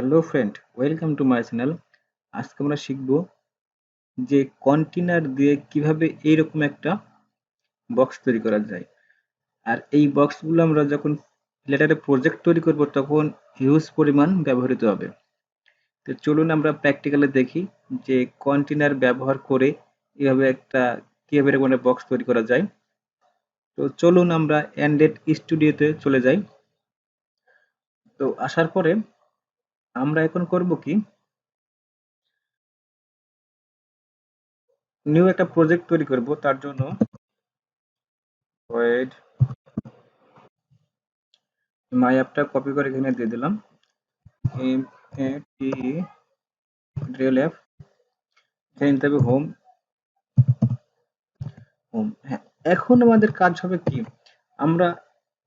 Hello friend, welcome to my channel. আজকে আমরা শিখব যে কন্টেনার দিয়ে কিভাবে এইরকম একটা বক্স তৈরি করা যায়। আর এই বক্সগুলো আমরা যখন ফ্ল্যাটারে প্রজেক্ট তৈরি করব তখন হিউজ পরিমাণ ব্যবহৃত হবে। তো চলুন আমরা প্র্যাকটিক্যালি দেখি যে কন্টেনার ব্যবহার করে কিভাবে এরকম একটা বক্স তৈরি করা যায়। তো চলুন আমরা অ্যান্ড্রয়েড স্টুডিওতে চলে যাই। তো আসার পরে আমরা এখন করব কি, নিউ একটা প্রজেক্ট তৈরি করব। তার জন্য ওয়েট মাই অ্যাপটা কপি করে এখানে দিয়ে দিলাম। M A T real app, এখানে নিতে হবে হোম। হ্যাঁ, এখন আমাদের কাজ হবে কি, আমরা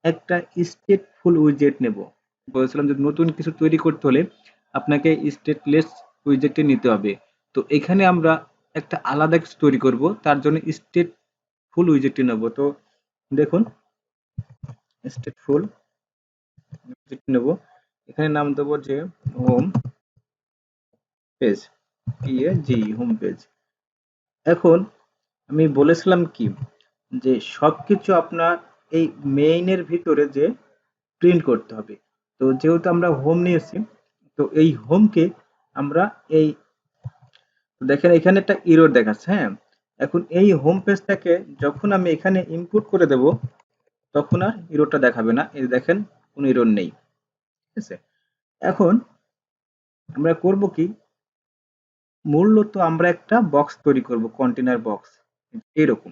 একটা স্টেটফুল উইজেট নেব। বলেছিলাম যে নতুন কিছু তৈরি করতে হলে আপনাকে স্টেটলেস উইজেটে নিতে হবে। তো এখানে আমরা একটা আলাদা কিছু তৈরি করব, তার জন্য স্টেটফুল উইজেটটি নেব। তো দেখুন, স্টেটফুল উইজেট নেব, এখানে নাম দেবো যে হোম পেজ, হোম পেজ। এখন আমি বলেছিলাম কি, যে সবকিছু আপনার এই মেইনের ভিতরে যে প্রিন্ট করতে হবে। তো যেহেতু আমরা হোম নিয়েছি, তো এই হোমকে আমরা এই, দেখেন এখানে একটা এরর দেখাচ্ছে। হ্যাঁ, এখন এই হোম পেজটাকে যখন আমি এখানে ইনপুট করে দেব তখন আর এররটা দেখাবে না। এই দেখেন, কোনো এরর নেই। ঠিক আছে, এখন আমরা করব কি, মূলত আমরা একটা বক্স তৈরি করব, কন্টেনার বক্স এরকম।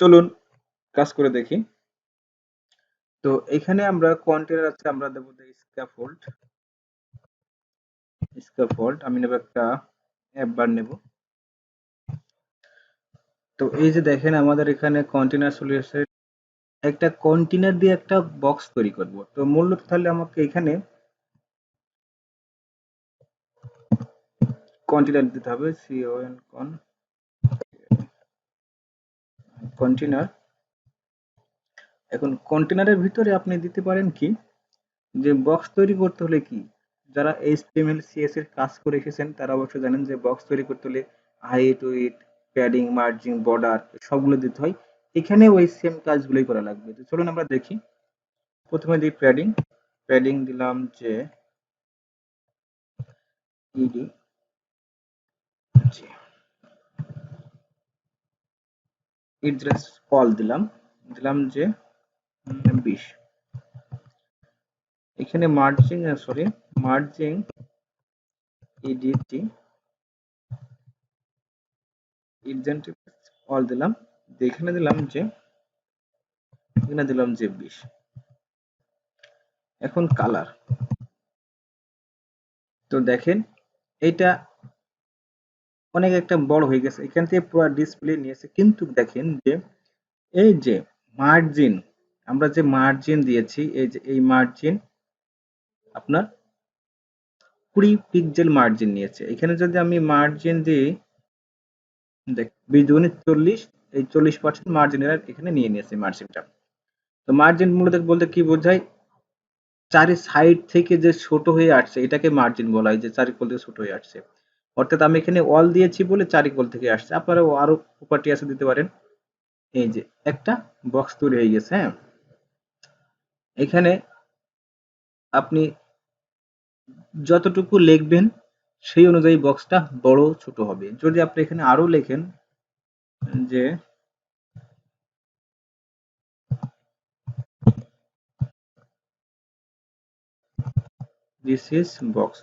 চলুন কাজ করে দেখি। তো এখানে আমরা কন্টেনার আছে, আমরা দেবো স্ক্যাফোল্ড। আমি নেব একটা অ্যাপ বার নেব। তো এই যে দেখেন আমাদের এখানে কন্টেনার চলে এসেছে। একটা কন্টেনার দিয়ে একটা বক্স তৈরি করব। তো মূলত তাহলে আমাকে এখানে কন্টেনার দিতে হবে, কন্টেনার। এখন কন্টেনারের ভিতরে আপনি দিতে পারেন কি, যে বক্স তৈরি করতে হলে কি, যারা এইচটিএমএল সিএস এর কাজ করে এসেছেন তারা অবশ্যই জানেন যে বক্স তৈরি করতে হলে height, width, padding, margin, border সবগুলো দিতে হয়। এখানে ওই সেম কাজগুলোই করা লাগবে। তো চলুন আমরা দেখি। প্রথমে দিই প্যাডিং। প্যাডিং দিলাম যে ইডি, ইড্রেস কল দিলাম, যে 20। এখানে মার্জিং ইডিটি ইডেন্টিটি অল দিলাম। এখানে দিলাম যে 20। এখন কালার। তো দেখেন এটা অনেক একটা বড় হয়ে গেছে, এখান থেকে পুরো ডিসপ্লে নিয়েছে। কিন্তু দেখেন যে এই যে মার্জিন, আমরা যে মার্জিন দিয়েছি, এই যে এই মার্জিন আপনার 20 পিক্সেল মার্জিন নিয়েছে। এখানে যদি আমি মার্জিন দিই, দেখ 20 দুগুণে 40, এই 40% মার্জিন এখানে নিয়ে নিয়েছে মার্জিনটা। তো মার্জিন মূলত বলতে কি বোঝায়, চারি সাইড থেকে যে ছোট হয়ে আসছে এটাকে মার্জিন বলা হয়, যে চারিকোণ থেকে ছোট হয়ে আসছে। অর্থাৎ আমি এখানে অল দিয়েছি বলে চারিকোণ থেকে আসছে। আপনারা আরো প্রপার্টি আছে দিতে পারেন। এই যে একটা বক্স তৈরি হয়ে গেছে। হ্যাঁ, এখানে আপনি যতটুকু লিখবেন সেই অনুযায়ী বক্সটা বড় ছোট হবে। যদি আপনি এখানে আরো লেখেন যে this is box,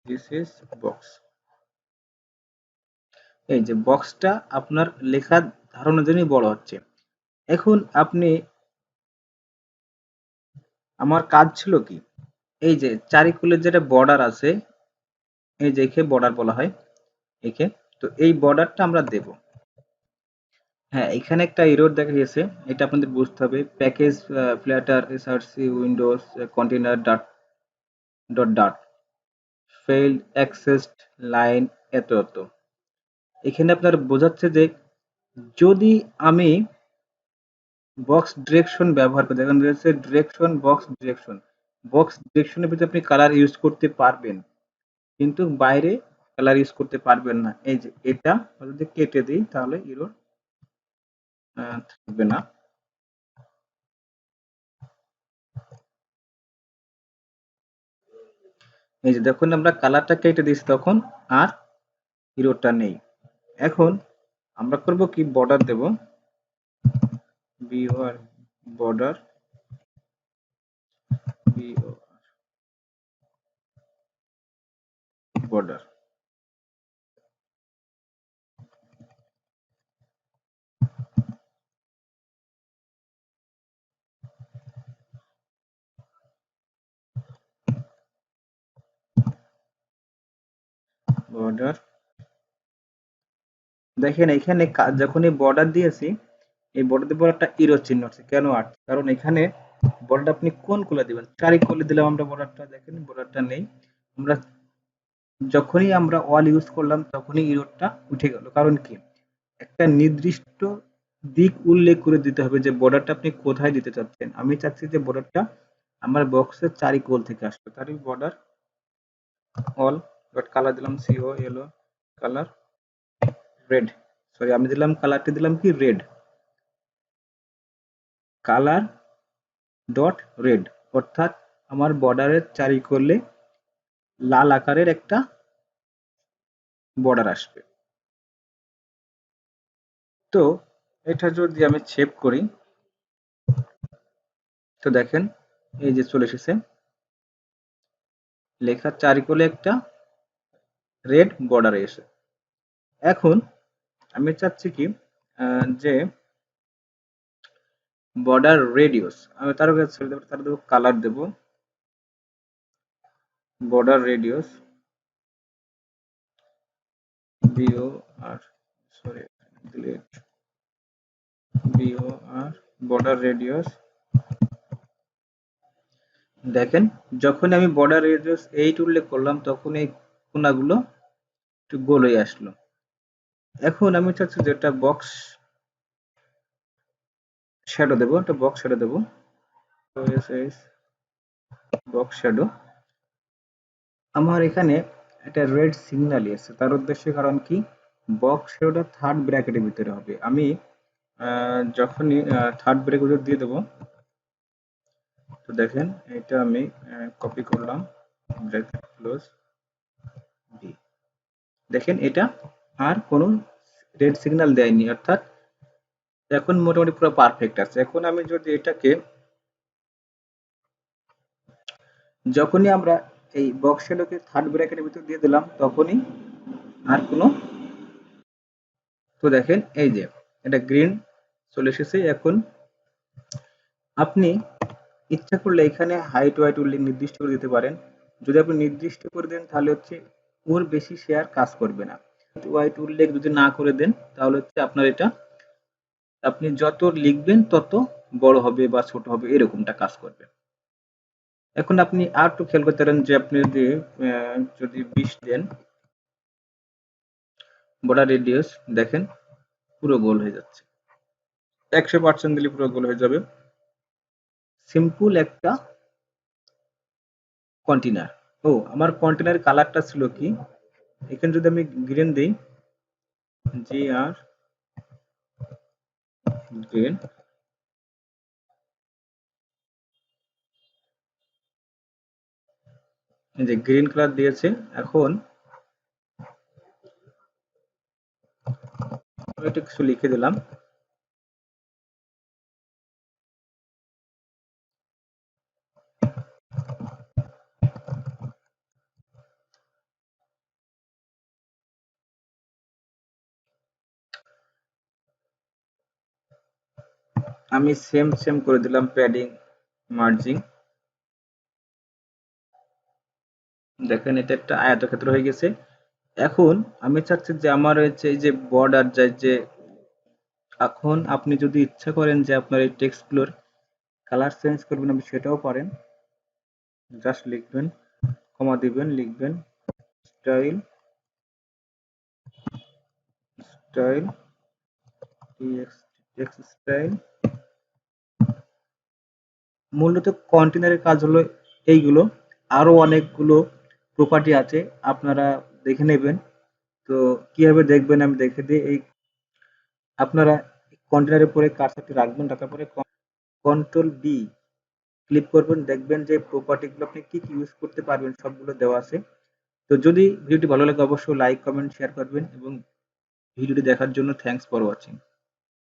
this is box, এই যে বক্সটা আপনার লেখার ধারণার জন্যই বড় হচ্ছে। এখন আপনি, আমার কাজ ছিল কি, এই যে চারিকোণের যেটা বর্ডার আছে, এই যে একে বর্ডার বলা হয়, একে। তো এই বর্ডারটা আমরা দেব। হ্যাঁ, এখানে একটা এরর দেখা গেছে, এটা আপনাদের বুঝতে হবে। Package Flutter SRC Windows container dot dot dot failed accessed line এত এত। এখানে আপনার বোঝাচ্ছে যে যদি আমি বক্স ডিরেকশন ব্যবহার করে দেখেন রয়েছে ডিরেকশন, বক্স ডিরেকশন। বক্স ডিরেকশনের ভিতরে আপনি কালার ইউজ করতে পারবেন, কিন্তু বাইরে কালার ইউজ করতে পারবেন না। এই যে এটা যদি কেটে দিই তাহলে এরর থাকবে না। এই যে দেখুন আমরা কালারটা কেটে দিয়েছি তখন আর এররটা নেই। এখন আমরা করব কি, বর্ডার দেব, বিওআর বর্ডার, বিও বর্ডার। বর্ডার দেখেন এখানে যখনই বর্ডার দিয়েছি, এই বর্ডার পর একটা ইরো চিহ্ন আছে, কেন আসছে? কারণ এখানে বর্ডারটা আপনি কোন কোলে দিবেন, চারি কোলে দিলাম আমরা বর্ডারটা, দেখেন বর্ডারটা নেই। আমরা যখনই আমরা অল ইউজ করলাম তখনই ইরোরটা উঠে গেল। কারণ কি, একটা নির্দিষ্ট দিক উল্লেখ করে দিতে হবে যে বর্ডারটা আপনি কোথায় দিতে চাচ্ছেন। আমি চাচ্ছি যে বর্ডারটা আমার বক্সের চারি কোল থেকে আসবে, তারই বর্ডার অল ডট কালার দিলাম সিও এলো কালার রেড, সরি আমি দিলাম কালারটি দিলাম কি রেড, কালার ডট রেড, অর্থাৎ আমার বর্ডারের চারিকোলে লাল আকারের একটা বর্ডার আসবে। তো এটা যদি আমি সেভ করি, তো দেখেন এই যে চলে এসেছে, লেখার চারিকোলে একটা রেড বর্ডার এসে। এখন আমি চাচ্ছি কি, যে বর্ডার রেডিউস আমি তার কাছে ছেড়ে দেবো, তার দেবো কালার দেবো border radius B O R sorry delete B O R border radius. দেখেন যখন আমি বর্ডার রেডিউস 8 উল্লেখ করলাম তখন এই কোণাগুলো একটু গোল হয়ে আসলো। এখন আমি চাচ্ছি যে একটা বক্স শ্যাডো দেবো, একটা বক্স শ্যাডো দেবো, বক্স শ্যাডো। আমার এখানে একটা রেড সিগন্যাল এসেছে, তার উদ্দেশ্যে কারণ কি, বক্স শ্যাডোটা থার্ড ব্র্যাকেটের ভিতরে হবে। আমি যখনই থার্ড ব্র্যাকেট দিয়ে দেবো, তো দেখেন এটা আমি কপি করলাম, ব্র্যাকেট ক্লোজ বি, দেখেন এটা আর কোনো রেড সিগন্যাল দেয়নি, অর্থাৎ এখন মোটামুটি পুরো পারফেক্ট আছে। এখন আমি যদি এটাকে, যখনই আমরা এই বক্স শ্যাডোকে থার্ড ব্র্যাকেটের ভিতর দিয়ে দিলাম তখনই আর কোনো, তো দেখেন এই যে এটা গ্রিন চলে এসেছে। এখন আপনি ইচ্ছা করলে এখানে হাইট ওয়াইট উল্লেখ নির্দিষ্ট করে দিতে পারেন। যদি আপনি নির্দিষ্ট করে দেন তাহলে হচ্ছে ওর বেশি শেয়ার কাজ করবে না। ওয়াইট উল্লেখ যদি না করে দেন তাহলে হচ্ছে আপনার এটা, আপনি যত লিখবেন তত বড় হবে বা ছোট হবে এরকমটা কাজ করবে। এখন আপনি আর একটু খেয়াল করতে পারেন যে আপনি যদি যদি 20 দেন বর্ডার রেডিয়াস, দেখেন পুরো গোল হয়ে যাচ্ছে, 100% দিলে পুরো গোল হয়ে যাবে। সিম্পল একটা কন্টেনার। ও আমার কন্টেনারের কালারটা ছিল কি, এখানে যদি আমি গ্রিন দিই, জি আর গ্রিন, এই যে গ্রিন কালার দিয়েছে। এখন এটা কিছু লিখে দিলাম, আমি সেম সেম করে দিলাম প্যাডিং মার্জিং। দেখেন এটা একটা আয়তক্ষেত্র হয়ে গেছে। এখন আমি চাচ্ছি যে আমার হচ্ছে এই যে বর্ডার যায় যে, এখন আপনি যদি ইচ্ছা করেন যে আপনার এই টেক্সটগুলোর কালার চেঞ্জ করবেন, আপনি সেটাও পারেন। জাস্ট লিখবেন, কমা দিবেন, লিখবেন স্টাইল, স্টাইল টেক্সট স্টাইল মূলত কন্টেনারের কাজ হলো এইগুলো। আরো অনেকগুলো প্রপার্টি আছে, আপনারা দেখে নেবেন। তো কিভাবে দেখবেন আমি দেখে দিই। এই আপনারা কন্টেনারের পরে কার্সারটি রাখবেন, রাখার পরে কন্ট্রোল বি ক্লিক করবেন, দেখবেন যে প্রপার্টিগুলো আপনি কি কি ইউজ করতে পারবেন সবগুলো দেওয়া আছে। তো যদি ভিডিওটি ভালো লাগে অবশ্যই লাইক কমেন্ট শেয়ার করবেন, এবং ভিডিওটি দেখার জন্য থ্যাঙ্কস ফর ওয়াচিং।